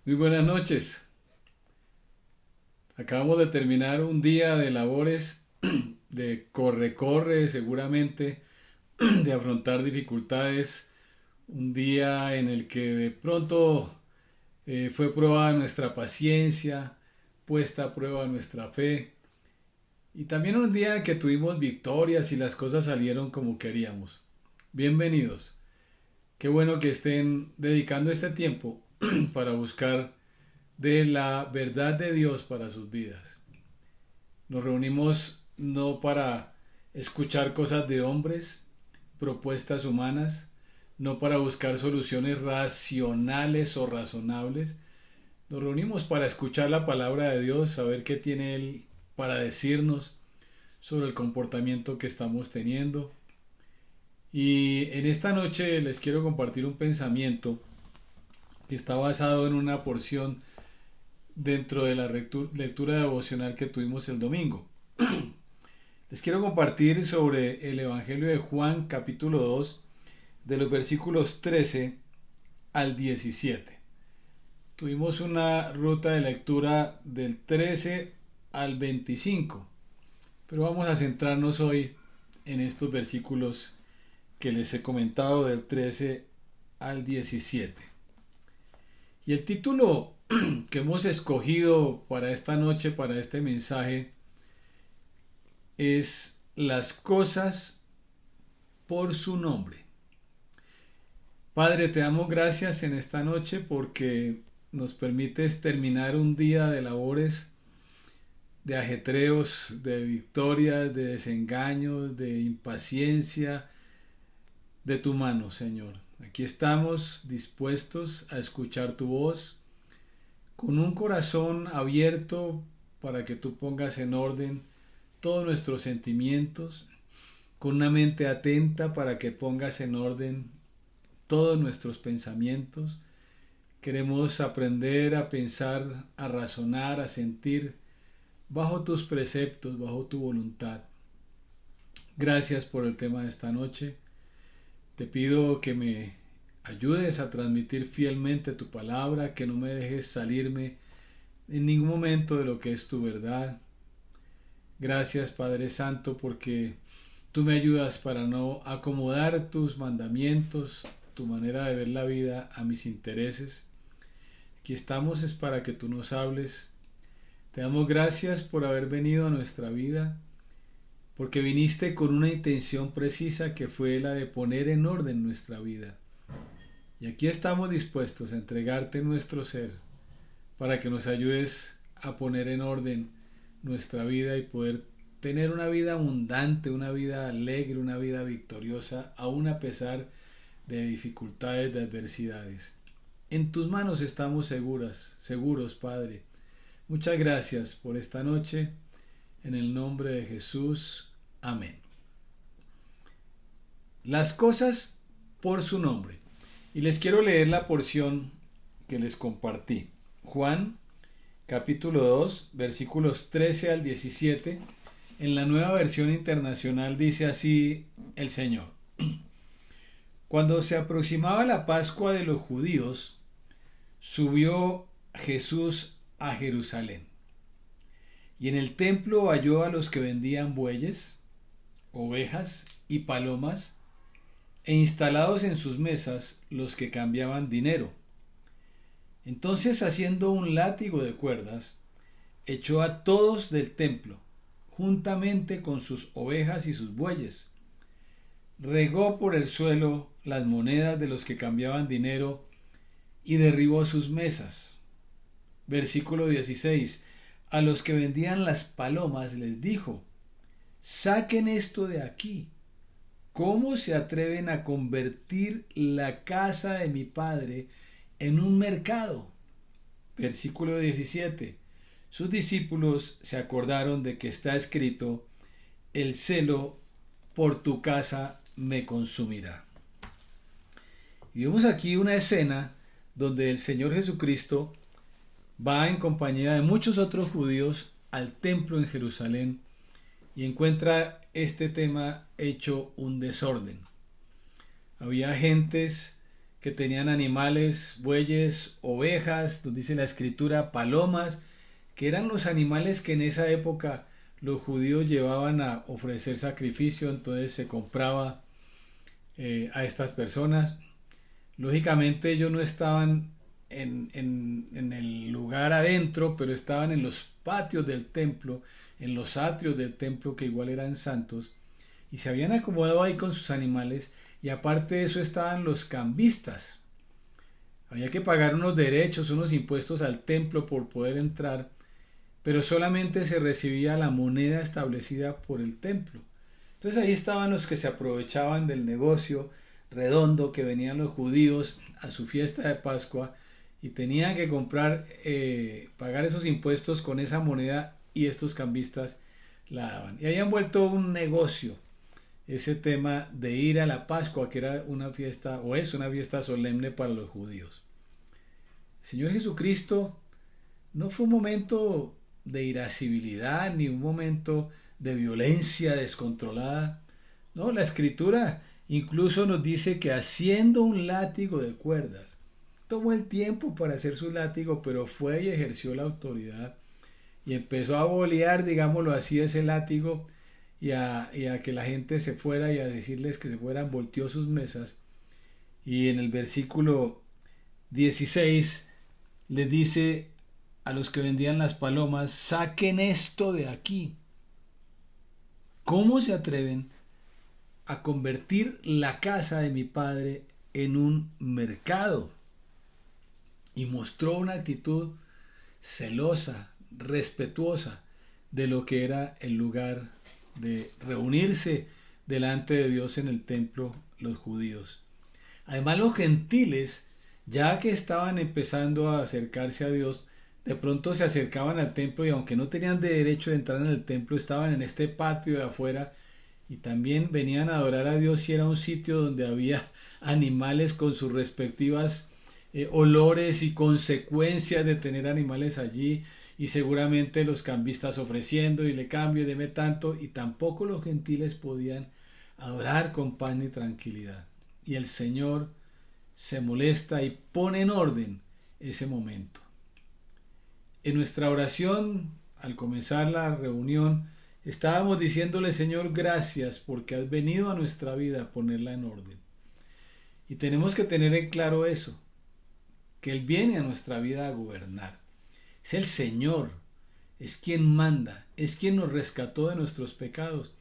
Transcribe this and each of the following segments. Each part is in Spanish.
Muy buenas noches. Acabamos de terminar un día de labores, de corre-corre seguramente, de afrontar dificultades, un día en el que de pronto fue probada nuestra paciencia, puesta a prueba nuestra fe, y también un día en que tuvimos victorias y las cosas salieron como queríamos. Bienvenidos. Qué bueno que estén dedicando este tiempo para buscar de la verdad de Dios para sus vidas. Nos reunimos no para escuchar cosas de hombres, propuestas humanas, no para buscar soluciones racionales o razonables. Nos reunimos para escuchar la palabra de Dios, saber qué tiene Él para decirnos sobre el comportamiento que estamos teniendo. Y en esta noche les quiero compartir un pensamiento que está basado en una porción dentro de la lectura devocional que tuvimos el domingo. Les quiero compartir sobre el Evangelio de Juan capítulo 2 de los versículos 13 al 17. Tuvimos una ruta de lectura del 13 al 25, pero vamos a centrarnos hoy en estos versículos que les he comentado del 13 al 17. Y el título que hemos escogido para esta noche, para este mensaje, es Las cosas por su nombre. Padre, te damos gracias en esta noche porque nos permites terminar un día de labores, de ajetreos, de victorias, de desengaños, de impaciencia, de tu mano, Señor. Aquí estamos dispuestos a escuchar tu voz, con un corazón abierto para que tú pongas en orden todos nuestros sentimientos, con una mente atenta para que pongas en orden todos nuestros pensamientos. Queremos aprender a pensar, a razonar, a sentir bajo tus preceptos, bajo tu voluntad. Gracias por el tema de esta noche. Te pido que me ayudes a transmitir fielmente tu palabra, que no me dejes salirme en ningún momento de lo que es tu verdad. Gracias, Padre Santo, porque tú me ayudas para no acomodar tus mandamientos, tu manera de ver la vida a mis intereses. Aquí estamos es para que tú nos hables. Te damos gracias por haber venido a nuestra vida, porque viniste con una intención precisa que fue la de poner en orden nuestra vida. Y aquí estamos dispuestos a entregarte nuestro ser para que nos ayudes a poner en orden nuestra vida y poder tener una vida abundante, una vida alegre, una vida victoriosa, aun a pesar de dificultades, de adversidades. En tus manos estamos seguros, Padre. Muchas gracias por esta noche. En el nombre de Jesús. Amén. Las cosas por su nombre. Y les quiero leer la porción que les compartí. Juan capítulo 2, versículos 13 al 17. En la Nueva Versión Internacional dice así el Señor. Cuando se aproximaba la Pascua de los judíos, subió Jesús a Jerusalén. Y en el templo halló a los que vendían bueyes, ovejas y palomas, e instalados en sus mesas los que cambiaban dinero. Entonces, haciendo un látigo de cuerdas, echó a todos del templo, juntamente con sus ovejas y sus bueyes. Regó por el suelo las monedas de los que cambiaban dinero y derribó sus mesas. Versículo 16. A los que vendían las palomas les dijo: saquen esto de aquí. ¿Cómo se atreven a convertir la casa de mi padre en un mercado? Versículo 17. Sus discípulos se acordaron de que está escrito: el celo por tu casa me consumirá. Y vemos aquí una escena donde el Señor Jesucristo va en compañía de muchos otros judíos al templo en Jerusalén y encuentra este tema hecho un desorden. Había gentes que tenían animales, bueyes, ovejas, nos dice la escritura, palomas, que eran los animales que en esa época los judíos llevaban a ofrecer sacrificio, entonces se compraba a estas personas. Lógicamente ellos no estaban en el lugar adentro, pero estaban en los patios del templo, en los atrios del templo que igual eran santos, y se habían acomodado ahí con sus animales, y aparte de eso estaban los cambistas. Había que pagar unos derechos, unos impuestos al templo por poder entrar, pero solamente se recibía la moneda establecida por el templo. Entonces ahí estaban los que se aprovechaban del negocio redondo que venían los judíos a su fiesta de Pascua y tenían que pagar esos impuestos con esa moneda y estos cambistas la daban. Y habían vuelto un negocio ese tema de ir a la Pascua, que era una fiesta o es una fiesta solemne para los judíos. El Señor Jesucristo no fue un momento de irascibilidad ni un momento de violencia descontrolada. No, la escritura incluso nos dice que haciendo un látigo de cuerdas, tomó el tiempo para hacer su látigo, pero fue y ejerció la autoridad y empezó a bolear, digámoslo así, ese látigo y a que la gente se fuera y a decirles que se fueran, volteó sus mesas. Y en el versículo 16 les dice a los que vendían las palomas, saquen esto de aquí. ¿Cómo se atreven a convertir la casa de mi padre en un mercado? Y mostró una actitud celosa, respetuosa de lo que era el lugar de reunirse delante de Dios en el templo los judíos. Además los gentiles, ya que estaban empezando a acercarse a Dios, de pronto se acercaban al templo y aunque no tenían de derecho de entrar en el templo, estaban en este patio de afuera y también venían a adorar a Dios y era un sitio donde había animales con sus respectivas olores y consecuencias de tener animales allí y seguramente los cambistas ofreciendo y le cambio y deme tanto y tampoco los gentiles podían adorar con paz ni tranquilidad. Y el Señor se molesta y pone en orden ese momento. En nuestra oración, al comenzar la reunión, estábamos diciéndole, Señor, gracias porque has venido a nuestra vida a ponerla en orden. Y tenemos que tener en claro eso, que Él viene a nuestra vida a gobernar. Es el Señor, es quien manda, es quien nos rescató de nuestros pecados.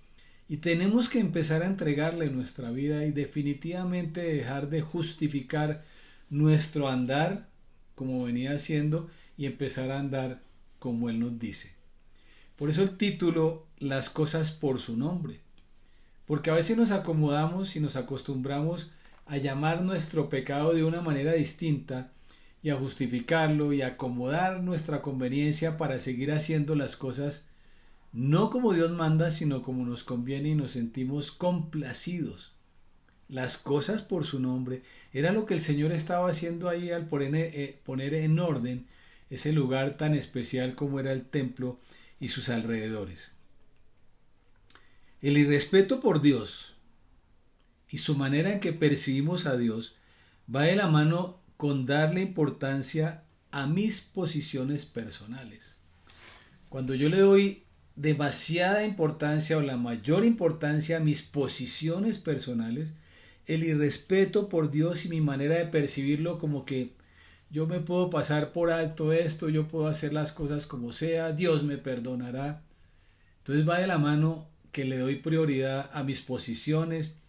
Y tenemos que empezar a entregarle nuestra vida y definitivamente dejar de justificar nuestro andar como venía haciendo y empezar a andar como Él nos dice. Por eso el título, Las cosas por su nombre. Porque a veces nos acomodamos y nos acostumbramos a llamar nuestro pecado de una manera distinta y a justificarlo y a acomodar nuestra conveniencia para seguir haciendo las cosas no como Dios manda, sino como nos conviene y nos sentimos complacidos. Las cosas por su nombre era lo que el Señor estaba haciendo ahí al poner en orden ese lugar tan especial como era el templo y sus alrededores. El irrespeto por Dios y su manera en que percibimos a Dios va de la mano con darle importancia a mis posiciones personales. Cuando yo le doy demasiada importancia o la mayor importancia a mis posiciones personales, el irrespeto por Dios y mi manera de percibirlo como que yo me puedo pasar por alto esto, yo puedo hacer las cosas como sea, Dios me perdonará. Entonces va de la mano que le doy prioridad a mis posiciones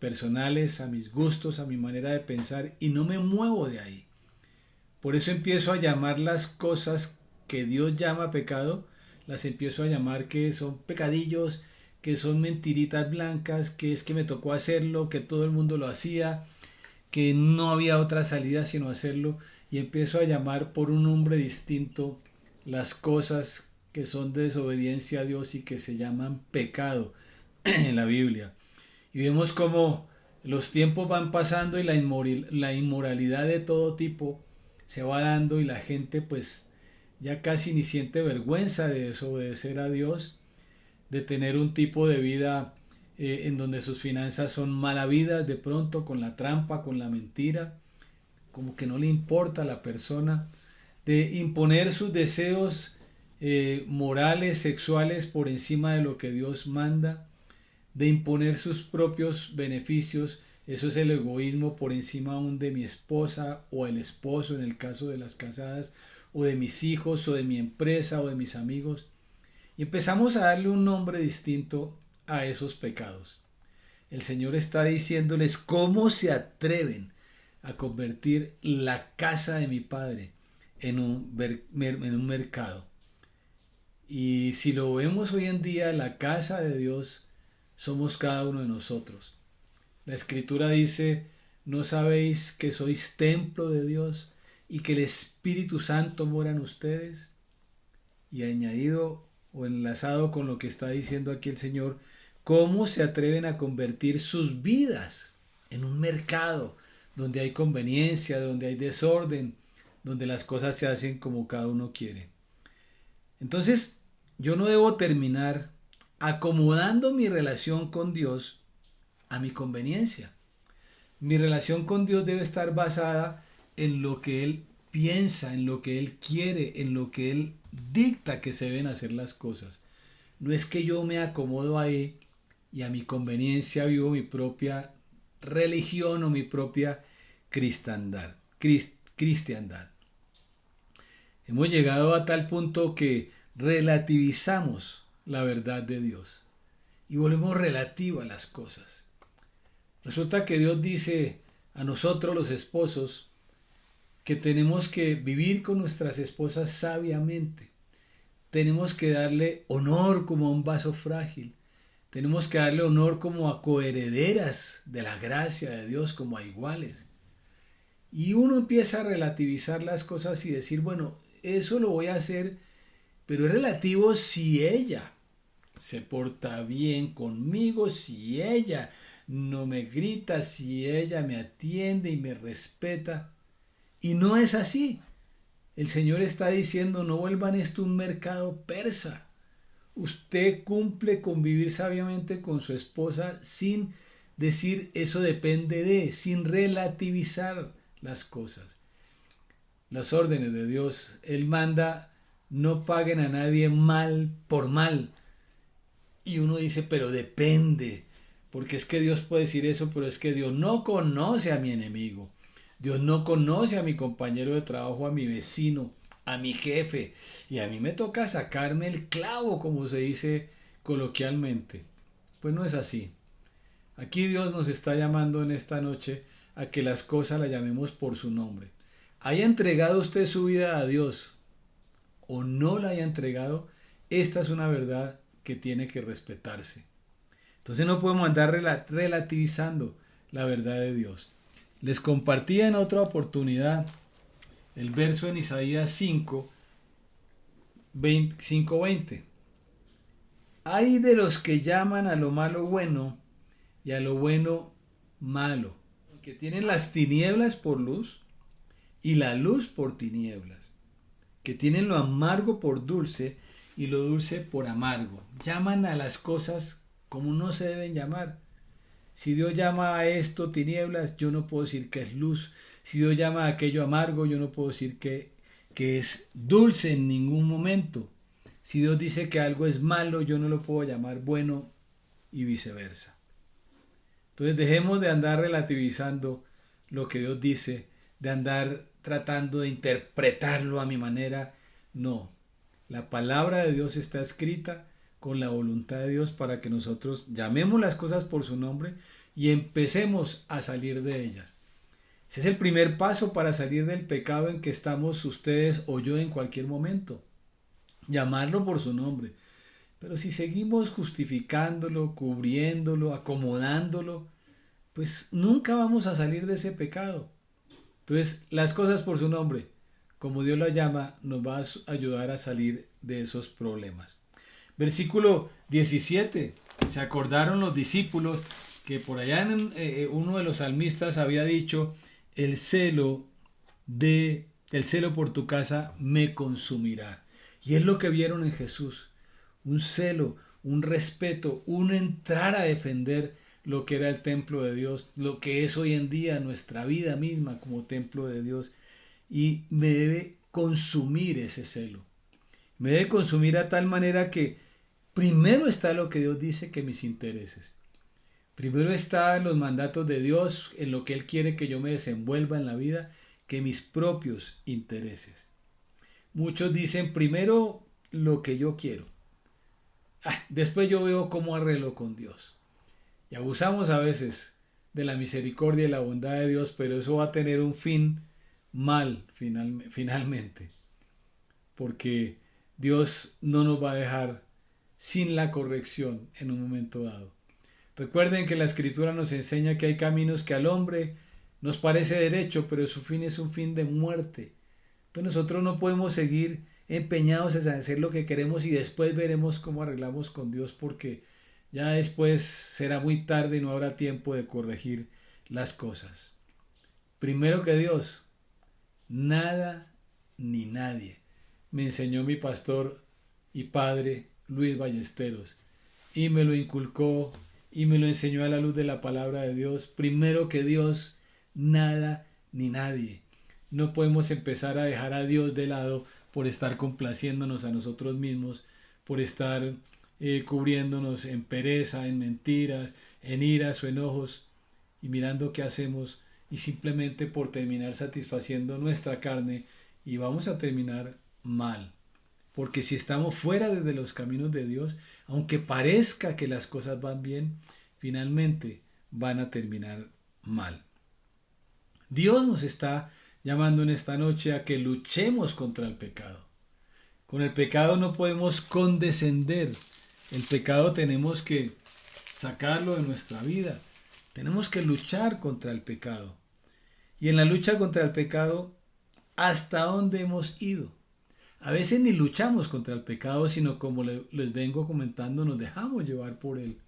personales, a mis gustos, a mi manera de pensar y no me muevo de ahí. Por eso empiezo a llamar las cosas que Dios llama pecado, las empiezo a llamar que son pecadillos, que son mentiritas blancas, que es que me tocó hacerlo, que todo el mundo lo hacía, que no había otra salida sino hacerlo, y empiezo a llamar por un nombre distinto las cosas que son de desobediencia a Dios y que se llaman pecado en la Biblia. Y vemos cómo los tiempos van pasando y la inmoralidad de todo tipo se va dando y la gente pues ya casi ni siente vergüenza de desobedecer a Dios, de tener un tipo de vida en donde sus finanzas son mal habidas de pronto con la trampa, con la mentira, como que no le importa a la persona, de imponer sus deseos morales, sexuales por encima de lo que Dios manda, de imponer sus propios beneficios. Eso es el egoísmo por encima aún de mi esposa o el esposo en el caso de las casadas, o de mis hijos o de mi empresa o de mis amigos. Y empezamos a darle un nombre distinto a esos pecados. El Señor está diciéndoles cómo se atreven a convertir la casa de mi Padre en un mercado. Y si lo vemos hoy en día, la casa de Dios somos cada uno de nosotros. La Escritura dice, ¿no sabéis que sois templo de Dios y que el Espíritu Santo mora en ustedes? Y añadido o enlazado con lo que está diciendo aquí el Señor, ¿cómo se atreven a convertir sus vidas en un mercado donde hay conveniencia, donde hay desorden, donde las cosas se hacen como cada uno quiere? Entonces, yo no debo terminar acomodando mi relación con Dios a mi conveniencia. Mi relación con Dios debe estar basada en lo que Él piensa, en lo que Él quiere, en lo que Él dicta que se deben hacer las cosas. No es que yo me acomodo ahí y a mi conveniencia vivo mi propia religión o mi propia cristiandad. Hemos llegado a tal punto que relativizamos la verdad de Dios y volvemos relativa a las cosas. Resulta que Dios dice a nosotros los esposos que tenemos que vivir con nuestras esposas sabiamente. Tenemos que darle honor como a un vaso frágil. Tenemos que darle honor como a coherederas de la gracia de Dios, como a iguales. Y uno empieza a relativizar las cosas y decir, bueno, eso lo voy a hacer, pero es relativo si ella se porta bien conmigo, si ella no me grita, si ella me atiende y me respeta. Y no es así. El Señor está diciendo, no vuelvan esto un mercado persa. Usted cumple con vivir sabiamente con su esposa sin decir eso depende de, sin relativizar las cosas. Las órdenes de Dios, Él manda, no paguen a nadie mal por mal. Y uno dice, pero depende, porque es que Dios puede decir eso, pero es que Dios no conoce a mi enemigo. Dios no conoce a mi compañero de trabajo, a mi vecino, a mi jefe. Y a mí me toca sacarme el clavo, como se dice coloquialmente. Pues no es así. Aquí Dios nos está llamando en esta noche a que las cosas las llamemos por su nombre. Haya entregado usted su vida a Dios o no la haya entregado, esta es una verdad que tiene que respetarse. Entonces no podemos andar relativizando la verdad de Dios. Les compartía en otra oportunidad el verso en Isaías 5:20. Hay de los que llaman a lo malo bueno y a lo bueno malo, que tienen las tinieblas por luz y la luz por tinieblas, que tienen lo amargo por dulce y lo dulce por amargo. Llaman a las cosas como no se deben llamar. Si Dios llama a esto tinieblas, yo no puedo decir que es luz. Si Dios llama a aquello amargo, yo no puedo decir que es dulce en ningún momento. Si Dios dice que algo es malo, yo no lo puedo llamar bueno y viceversa. Entonces dejemos de andar relativizando lo que Dios dice, de andar tratando de interpretarlo a mi manera. No, la palabra de Dios está escrita con la voluntad de Dios para que nosotros llamemos las cosas por su nombre y empecemos a salir de ellas. Ese es el primer paso para salir del pecado en que estamos ustedes o yo en cualquier momento. Llamarlo por su nombre. Pero si seguimos justificándolo, cubriéndolo, acomodándolo, pues nunca vamos a salir de ese pecado. Entonces, las cosas por su nombre, como Dios la llama, nos va a ayudar a salir de esos problemas. Versículo 17. Se acordaron los discípulos que por allá uno de los salmistas había dicho, el celo por tu casa me consumirá. Y es lo que vieron en Jesús. Un celo, un respeto, un entrar a defender lo que era el templo de Dios, lo que es hoy en día nuestra vida misma como templo de Dios. Y me debe consumir ese celo. Me debe consumir a tal manera que primero está lo que Dios dice, que mis intereses. Primero está los mandatos de Dios, en lo que Él quiere que yo me desenvuelva en la vida, que mis propios intereses. Muchos dicen primero lo que yo quiero. Después yo veo cómo arreglo con Dios. Y abusamos a veces de la misericordia y la bondad de Dios, pero eso va a tener un fin mal finalmente. Porque Dios no nos va a dejar sin la corrección en un momento dado. Recuerden que la Escritura nos enseña que hay caminos que al hombre nos parece derecho, pero su fin es un fin de muerte. Entonces nosotros no podemos seguir empeñados en hacer lo que queremos y después veremos cómo arreglamos con Dios, porque ya después será muy tarde y no habrá tiempo de corregir las cosas. Primero que Dios, nada ni nadie. Me enseñó mi pastor y padre Luis Ballesteros y me lo inculcó y me lo enseñó a la luz de la palabra de Dios. Primero que Dios, nada ni nadie. No podemos empezar a dejar a Dios de lado por estar complaciéndonos a nosotros mismos, por estar cubriéndonos en pereza, en mentiras, en iras o enojos y mirando qué hacemos y simplemente por terminar satisfaciendo nuestra carne, y vamos a terminar mal. Porque si estamos fuera de los caminos de Dios, aunque parezca que las cosas van bien, finalmente van a terminar mal. Dios nos está llamando en esta noche a que luchemos contra el pecado. Con el pecado no podemos condescender. El pecado tenemos que sacarlo de nuestra vida. Tenemos que luchar contra el pecado. Y en la lucha contra el pecado, ¿hasta dónde hemos ido? A veces ni luchamos contra el pecado, sino como les vengo comentando, nos dejamos llevar por él.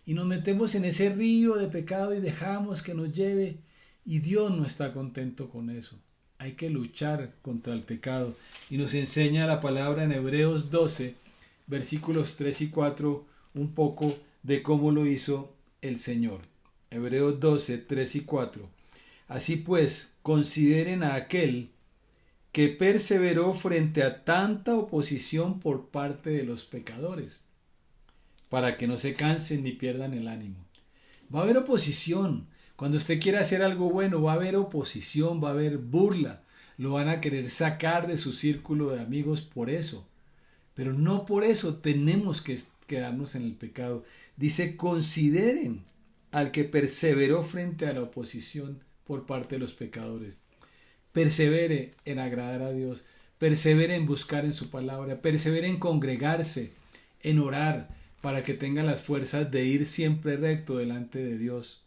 Y nos metemos en ese río de pecado y dejamos que nos lleve. Y Dios no está contento con eso. Hay que luchar contra el pecado. Y nos enseña la palabra en Hebreos 12, versículos 3 y 4, un poco de cómo lo hizo el Señor. Hebreos 12, 3 y 4. Así pues, consideren a aquel que perseveró frente a tanta oposición por parte de los pecadores, para que no se cansen ni pierdan el ánimo. Va a haber oposición. Cuando usted quiera hacer algo bueno, va a haber oposición, va a haber burla. Lo van a querer sacar de su círculo de amigos por eso. Pero no por eso tenemos que quedarnos en el pecado. Dice, consideren al que perseveró frente a la oposición por parte de los pecadores. Persevere en agradar a Dios, persevere en buscar en su palabra, persevere en congregarse, en orar, para que tenga las fuerzas de ir siempre recto delante de Dios.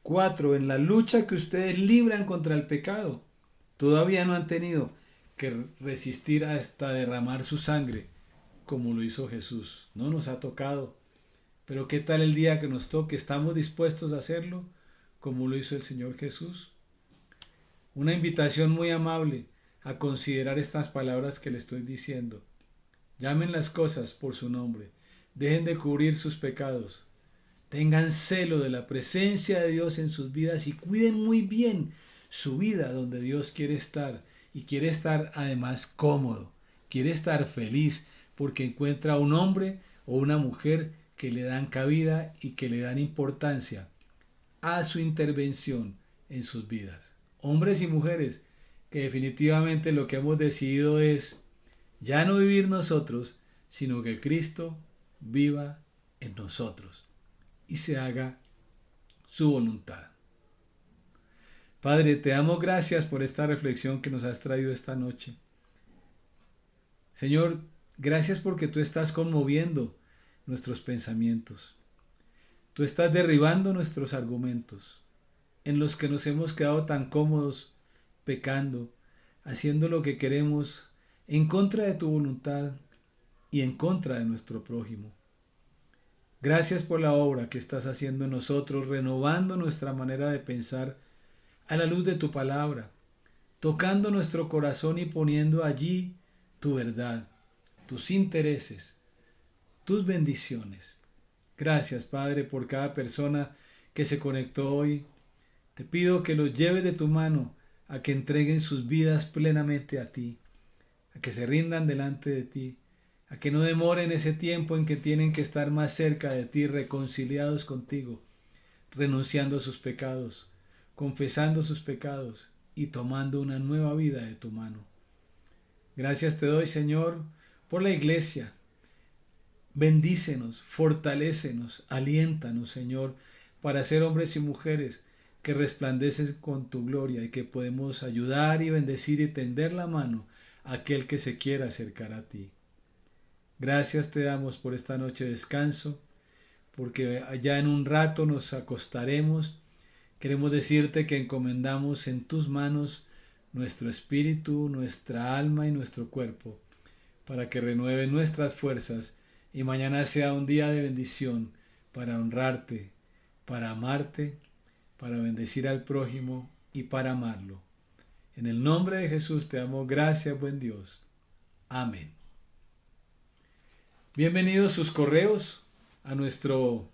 4. En la lucha que ustedes libran contra el pecado, todavía no han tenido que resistir hasta derramar su sangre, como lo hizo Jesús. No nos ha tocado, pero ¿qué tal el día que nos toque? ¿Estamos dispuestos a hacerlo como lo hizo el Señor Jesús? Una invitación muy amable a considerar estas palabras que le estoy diciendo. Llamen las cosas por su nombre. Dejen de cubrir sus pecados. Tengan celo de la presencia de Dios en sus vidas y cuiden muy bien su vida donde Dios quiere estar. Y quiere estar además cómodo. Quiere estar feliz porque encuentra un hombre o una mujer que le dan cabida y que le dan importancia a su intervención en sus vidas. Hombres y mujeres que definitivamente lo que hemos decidido es ya no vivir nosotros, sino que Cristo viva en nosotros y se haga su voluntad. Padre, te damos gracias por esta reflexión que nos has traído esta noche. Señor, gracias porque tú estás conmoviendo nuestros pensamientos. Tú estás derribando nuestros argumentos, en los que nos hemos quedado tan cómodos, pecando, haciendo lo que queremos, en contra de tu voluntad y en contra de nuestro prójimo. Gracias por la obra que estás haciendo en nosotros, renovando nuestra manera de pensar a la luz de tu palabra, tocando nuestro corazón y poniendo allí tu verdad, tus intereses, tus bendiciones. Gracias, Padre, por cada persona que se conectó hoy. Te pido que los lleves de tu mano a que entreguen sus vidas plenamente a ti, a que se rindan delante de ti, a que no demoren ese tiempo en que tienen que estar más cerca de ti, reconciliados contigo, renunciando a sus pecados, confesando sus pecados y tomando una nueva vida de tu mano. Gracias te doy, Señor, por la iglesia. Bendícenos, fortalécenos, aliéntanos, Señor, para ser hombres y mujeres que resplandecen con tu gloria y que podemos ayudar y bendecir y tender la mano a aquel que se quiera acercar a ti. Gracias te damos por esta noche de descanso, porque allá en un rato nos acostaremos. Queremos decirte que encomendamos en tus manos nuestro espíritu, nuestra alma y nuestro cuerpo, para que renueve nuestras fuerzas y mañana sea un día de bendición para honrarte, para amarte, para bendecir al prójimo y para amarlo. En el nombre de Jesús te damos gracias, buen Dios. Amén. Bienvenidos sus correos a nuestro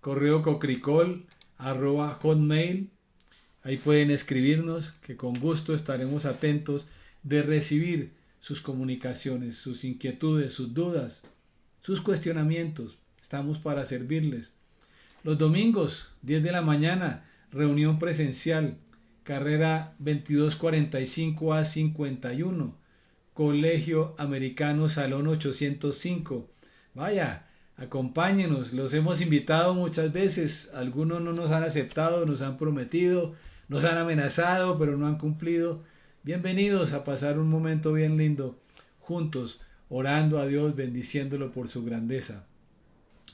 correo cocricol@hotmail. Ahí pueden escribirnos, que con gusto estaremos atentos de recibir sus comunicaciones, sus inquietudes, sus dudas, sus cuestionamientos. Estamos para servirles. Los domingos, 10 de la mañana, reunión presencial, carrera 2245A51, Colegio Americano Salón 805. Vaya, acompáñenos, los hemos invitado muchas veces, algunos no nos han aceptado, nos han prometido, nos han amenazado, pero no han cumplido. Bienvenidos a pasar un momento bien lindo, juntos, orando a Dios, bendiciéndolo por su grandeza.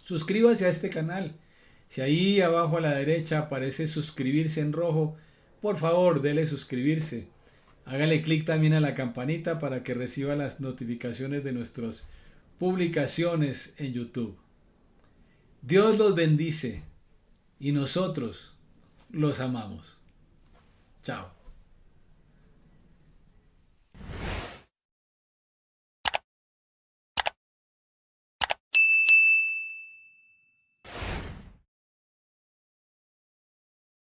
Suscríbase a este canal. Si ahí abajo a la derecha aparece suscribirse en rojo, por favor, dele suscribirse. Hágale clic también a la campanita para que reciba las notificaciones de nuestras publicaciones en YouTube. Dios los bendice y nosotros los amamos. Chao.